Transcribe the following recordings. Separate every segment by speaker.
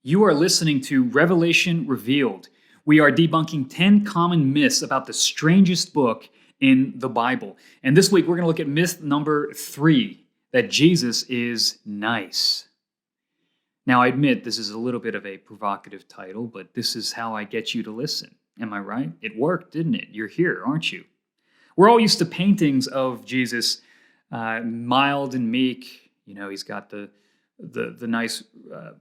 Speaker 1: You are listening to Revelation Revealed. We are debunking 10 common myths about the strangest book in the Bible. And this week we're going to look at myth number 3, that Jesus is nice. Now, I admit this is a little bit of a provocative title, but this is how I get you to listen. Am I right? It worked, didn't it? You're here, aren't you? We're all used to paintings of Jesus, mild and meek. You know, he's got the nice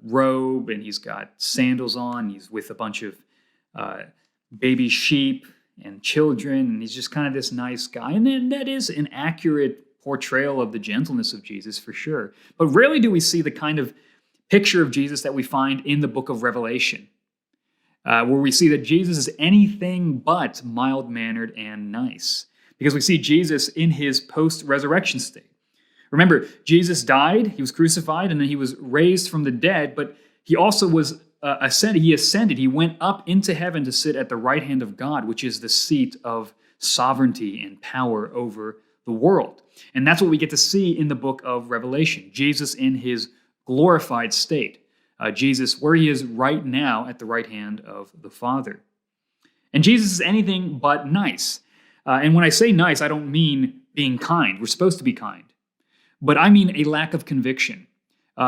Speaker 1: robe, and he's got sandals on. He's with a bunch of baby sheep and children, and he's just kind of this nice guy. And then that is an accurate portrayal of the gentleness of Jesus, for sure. But rarely do we see the kind of picture of Jesus that we find in the book of Revelation, where we see that Jesus is anything but mild-mannered and nice, because we see Jesus in his post-resurrection state. Remember, Jesus died, he was crucified, and then he was raised from the dead, but he also was ascended. He ascended. He went up into heaven to sit at the right hand of God, which is the seat of sovereignty and power over the world. And that's what we get to see in the book of Revelation, Jesus in his glorified state, Jesus where he is right now at the right hand of the Father. And Jesus is anything but nice. And when I say nice, I don't mean being kind. We're supposed to be kind. But I mean a lack of conviction.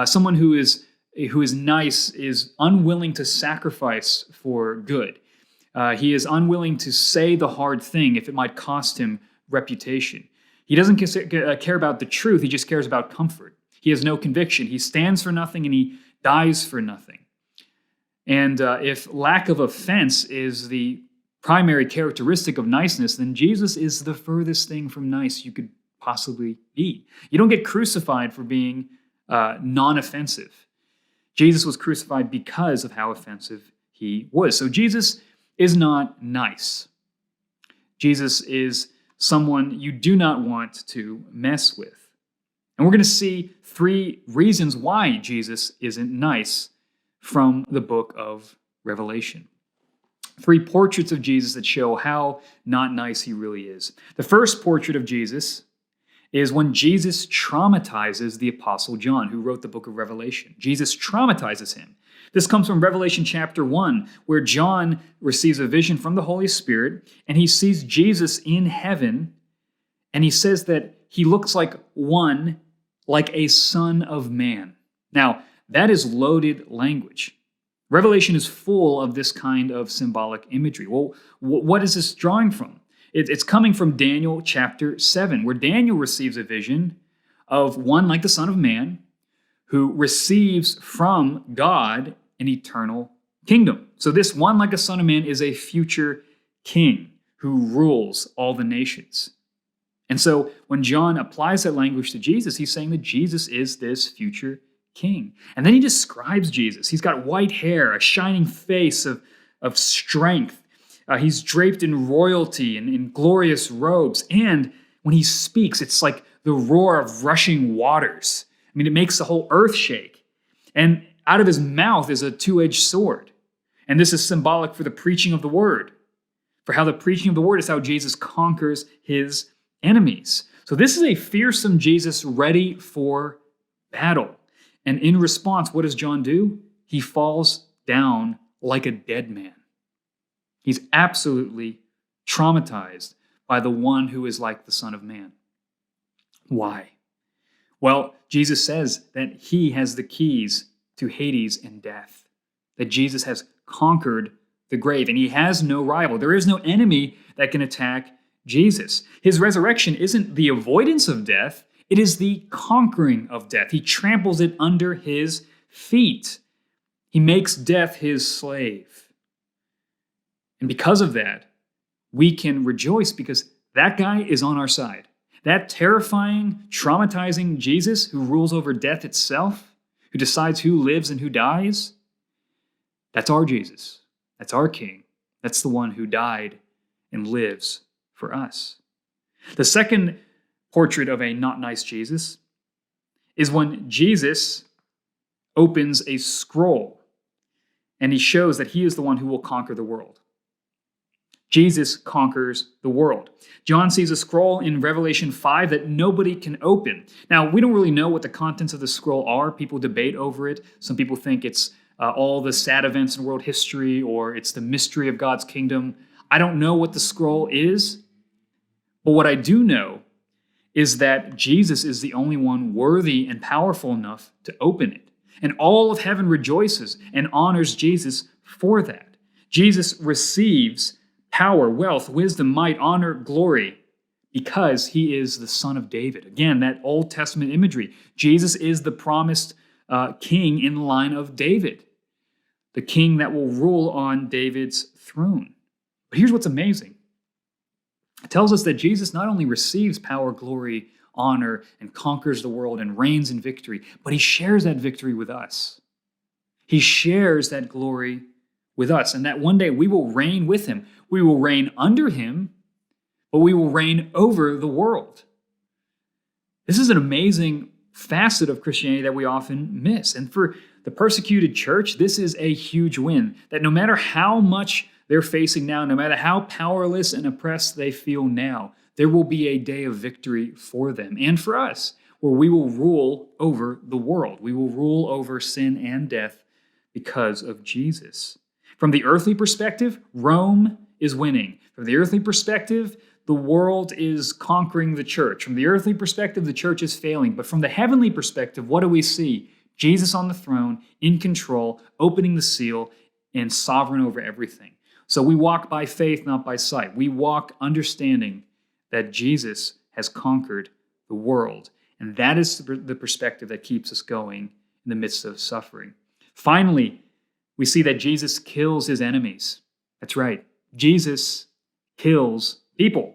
Speaker 1: Someone who is nice is unwilling to sacrifice for good. He is unwilling to say the hard thing if it might cost him reputation. He doesn't care about the truth. He just cares about comfort. He has no conviction. He stands for nothing and he dies for nothing. And if lack of offense is the primary characteristic of niceness, then Jesus is the furthest thing from nice you could possibly be. You don't get crucified for being non-offensive. Jesus was crucified because of how offensive he was. So Jesus is not nice. Jesus is someone you do not want to mess with. And we're going to see 3 reasons why Jesus isn't nice from the book of Revelation. 3 portraits of Jesus that show how not nice he really is. The first portrait of Jesus is when Jesus traumatizes the Apostle John, who wrote the book of Revelation. Jesus traumatizes him. This comes from Revelation chapter 1, where John receives a vision from the Holy Spirit, and he sees Jesus in heaven, and he says that he looks like a son of man. Now, that is loaded language. Revelation is full of this kind of symbolic imagery. Well, what is this drawing from? It's coming from Daniel chapter 7, where Daniel receives a vision of one like the Son of Man who receives from God an eternal kingdom. So this one like a Son of Man is a future king who rules all the nations. And so when John applies that language to Jesus, he's saying that Jesus is this future king. And then he describes Jesus. He's got white hair, a shining face of strength. He's draped in royalty and in glorious robes. And when he speaks, it's like the roar of rushing waters. I mean, it makes the whole earth shake. And out of his mouth is a 2-edged sword. And this is symbolic for the preaching of the word. For how the preaching of the word is how Jesus conquers his enemies. So this is a fearsome Jesus ready for battle. And in response, what does John do? He falls down like a dead man. He's absolutely traumatized by the one who is like the Son of Man. Why? Well, Jesus says that he has the keys to Hades and death, that Jesus has conquered the grave, and he has no rival. There is no enemy that can attack Jesus. His resurrection isn't the avoidance of death, it is the conquering of death. He tramples it under his feet. He makes death his slave. And because of that, we can rejoice because that guy is on our side. That terrifying, traumatizing Jesus who rules over death itself, who decides who lives and who dies, that's our Jesus. That's our King. That's the one who died and lives for us. The second portrait of a not nice Jesus is when Jesus opens a scroll and he shows that he is the one who will conquer the world. Jesus conquers the world. John sees a scroll in Revelation 5 that nobody can open. Now, we don't really know what the contents of the scroll are. People debate over it. Some people think it's all the sad events in world history, or it's the mystery of God's kingdom. I don't know what the scroll is, but what I do know is that Jesus is the only one worthy and powerful enough to open it. And all of heaven rejoices and honors Jesus for that. Jesus receives power, wealth, wisdom, might, honor, glory, because he is the Son of David. Again, that Old Testament imagery. Jesus is the promised king in the line of David, the king that will rule on David's throne. But here's what's amazing. It tells us that Jesus not only receives power, glory, honor, and conquers the world and reigns in victory, but he shares that victory with us. He shares that glory with us, and that one day we will reign with him. We will reign under him, but we will reign over the world. This is an amazing facet of Christianity that we often miss. And for the persecuted church, this is a huge win, that no matter how much they're facing now, no matter how powerless and oppressed they feel now, there will be a day of victory for them and for us, where we will rule over the world. We will rule over sin and death because of Jesus. From the earthly perspective, Rome is winning. From the earthly perspective, the world is conquering the church. From the earthly perspective, the church is failing. But from the heavenly perspective, what do we see? Jesus on the throne, in control, opening the seal, and sovereign over everything. So we walk by faith, not by sight. We walk understanding that Jesus has conquered the world. And that is the perspective that keeps us going in the midst of suffering. Finally, we see that Jesus kills his enemies. That's right. Jesus kills people.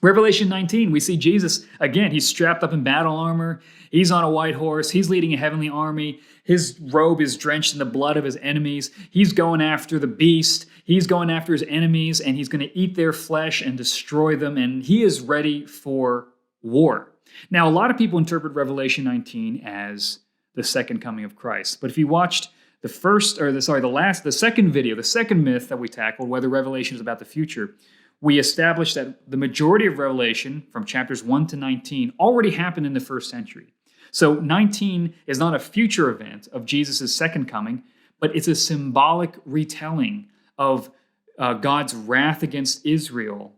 Speaker 1: Revelation 19, we see Jesus, again, he's strapped up in battle armor. He's on a white horse. He's leading a heavenly army. His robe is drenched in the blood of his enemies. He's going after the beast. He's going after his enemies, and he's going to eat their flesh and destroy them, and he is ready for war. Now, a lot of people interpret Revelation 19 as the second coming of Christ. But if you watched the second video, the second myth that we tackled, whether Revelation is about the future, we established that the majority of Revelation from chapters 1 to 19 already happened in the first century. So 19 is not a future event of Jesus' second coming, but it's a symbolic retelling of God's wrath against Israel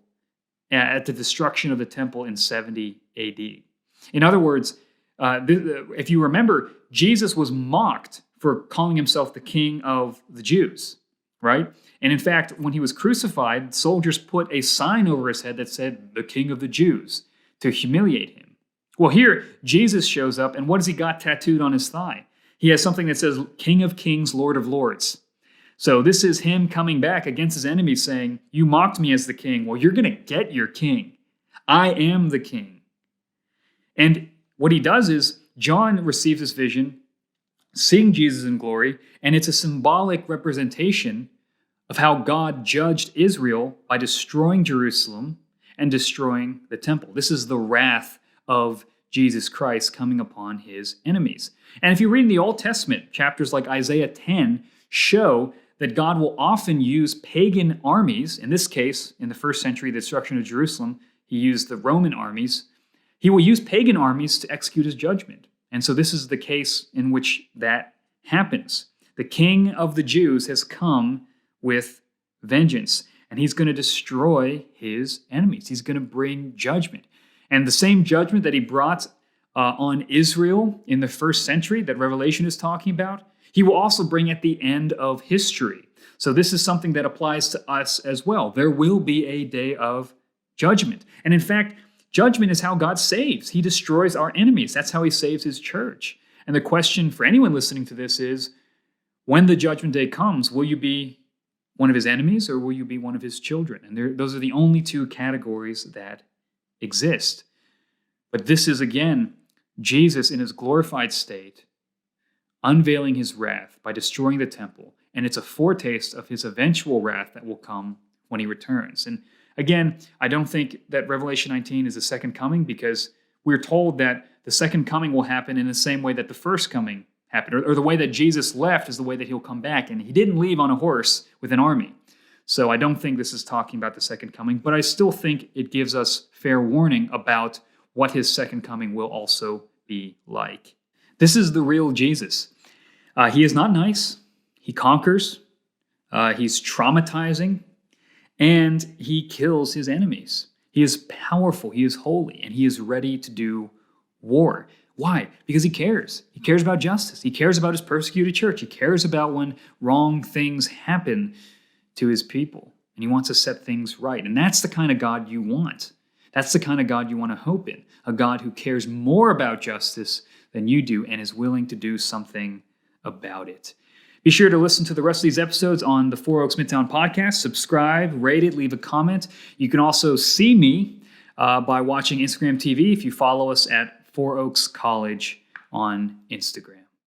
Speaker 1: at the destruction of the temple in 70 AD. In other words, if you remember, Jesus was mocked for calling himself the king of the Jews, right? And in fact, when he was crucified, soldiers put a sign over his head that said, "The King of the Jews," to humiliate him. Well, here, Jesus shows up, and what has he got tattooed on his thigh? He has something that says, "King of Kings, Lord of Lords." So this is him coming back against his enemies saying, "You mocked me as the king. Well, you're going to get your king. I am the king." And what he does is, John receives this vision, seeing Jesus in glory, and it's a symbolic representation of how God judged Israel by destroying Jerusalem and destroying the temple. This is the wrath of Jesus Christ coming upon his enemies. And if you read in the Old Testament, chapters like Isaiah 10 show that God will often use pagan armies. In this case, in the first century, the destruction of Jerusalem, he used the Roman armies. He will use pagan armies to execute his judgment. And so this is the case in which that happens. The King of the Jews has come with vengeance, and he's going to destroy his enemies. He's going to bring judgment. And the same judgment that he brought on Israel in the first century that Revelation is talking about, he will also bring at the end of history. So this is something that applies to us as well. There will be a day of judgment. And in fact, judgment is how God saves. He destroys our enemies. That's how he saves his church. And the question for anyone listening to this is, when the judgment day comes, will you be one of his enemies, or will you be one of his children? And those are the only two categories that exist. But this is, again, Jesus in his glorified state, unveiling his wrath by destroying the temple. And it's a foretaste of his eventual wrath that will come when he returns. And again, I don't think that Revelation 19 is the second coming, because we're told that the second coming will happen in the same way that the first coming happened, or the way that Jesus left is the way that he'll come back. And he didn't leave on a horse with an army. So I don't think this is talking about the second coming, but I still think it gives us fair warning about what his second coming will also be like. This is the real Jesus. He is not nice. He conquers. He's traumatizing. And he kills his enemies. He is powerful. He is holy. And he is ready to do war. Why? Because he cares. He cares about justice. He cares about his persecuted church. He cares about when wrong things happen to his people. And he wants to set things right. And that's the kind of God you want. That's the kind of God you want to hope in. A God who cares more about justice than you do and is willing to do something about it. Be sure to listen to the rest of these episodes on the Four Oaks Midtown podcast. Subscribe, rate it, leave a comment. You can also see me by watching Instagram TV if you follow us at Four Oaks College on Instagram.